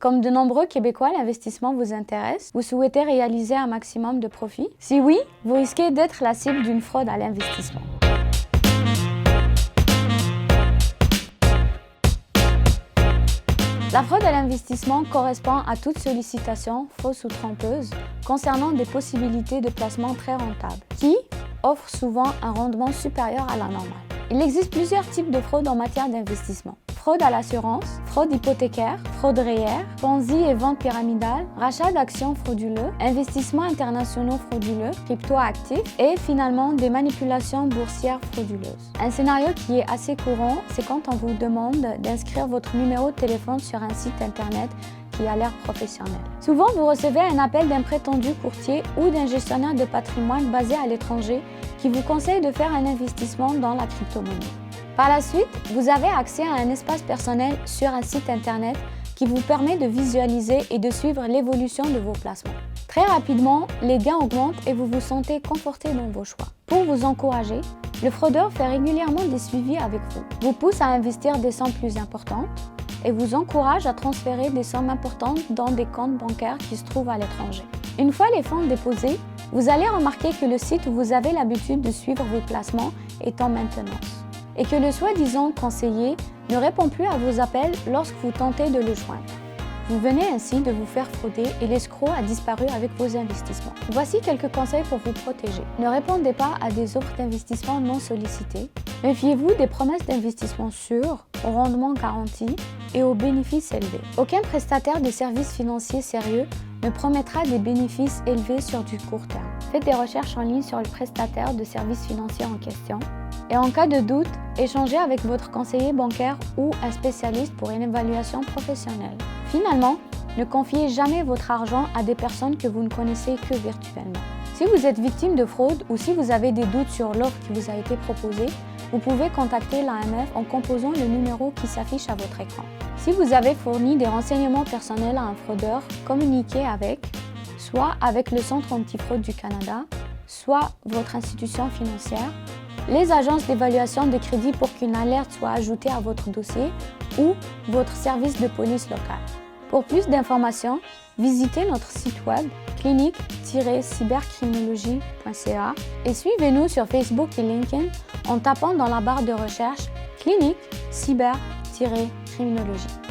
Comme de nombreux Québécois, l'investissement vous intéresse? Vous souhaitez réaliser un maximum de profit? Si oui, vous risquez d'être la cible d'une fraude à l'investissement. La fraude à l'investissement correspond à toute sollicitation, fausse ou trompeuse, concernant des possibilités de placement très rentables, qui offrent souvent un rendement supérieur à la normale. Il existe plusieurs types de fraude en matière d'investissement. Fraude à l'assurance, fraude hypothécaire, fraude REER, Ponzi et vente pyramidale, rachat d'actions frauduleux, investissements internationaux frauduleux, crypto-actifs et finalement des manipulations boursières frauduleuses. Un scénario qui est assez courant, c'est quand on vous demande d'inscrire votre numéro de téléphone sur un site internet qui a l'air professionnel. Souvent, vous recevez un appel d'un prétendu courtier ou d'un gestionnaire de patrimoine basé à l'étranger qui vous conseille de faire un investissement dans la crypto-monnaie. Par la suite, vous avez accès à un espace personnel sur un site internet qui vous permet de visualiser et de suivre l'évolution de vos placements. Très rapidement, les gains augmentent et vous vous sentez conforté dans vos choix. Pour vous encourager, le fraudeur fait régulièrement des suivis avec vous pousse à investir des sommes plus importantes et vous encourage à transférer des sommes importantes dans des comptes bancaires qui se trouvent à l'étranger. Une fois les fonds déposés, vous allez remarquer que le site où vous avez l'habitude de suivre vos placements est en maintenance et que le soi-disant conseiller ne répond plus à vos appels lorsque vous tentez de le joindre. Vous venez ainsi de vous faire frauder et l'escroc a disparu avec vos investissements. Voici quelques conseils pour vous protéger. Ne répondez pas à des offres d'investissement non sollicitées. Méfiez-vous des promesses d'investissement sûres, au rendement garanti et aux bénéfices élevés. Aucun prestataire de services financiers sérieux ne promettra des bénéfices élevés sur du court terme. Faites des recherches en ligne sur le prestataire de services financiers en question. Et en cas de doute, échangez avec votre conseiller bancaire ou un spécialiste pour une évaluation professionnelle. Finalement, ne confiez jamais votre argent à des personnes que vous ne connaissez que virtuellement. Si vous êtes victime de fraude ou si vous avez des doutes sur l'offre qui vous a été proposée, vous pouvez contacter l'AMF en composant le numéro qui s'affiche à votre écran. Si vous avez fourni des renseignements personnels à un fraudeur, communiquez soit avec le Centre antifraude du Canada, soit votre institution financière, les agences d'évaluation de crédit pour qu'une alerte soit ajoutée à votre dossier ou votre service de police local. Pour plus d'informations, visitez notre site web clinique-cybercriminologie.ca et suivez-nous sur Facebook et LinkedIn en tapant dans la barre de recherche Clinique Cyber-Criminologie.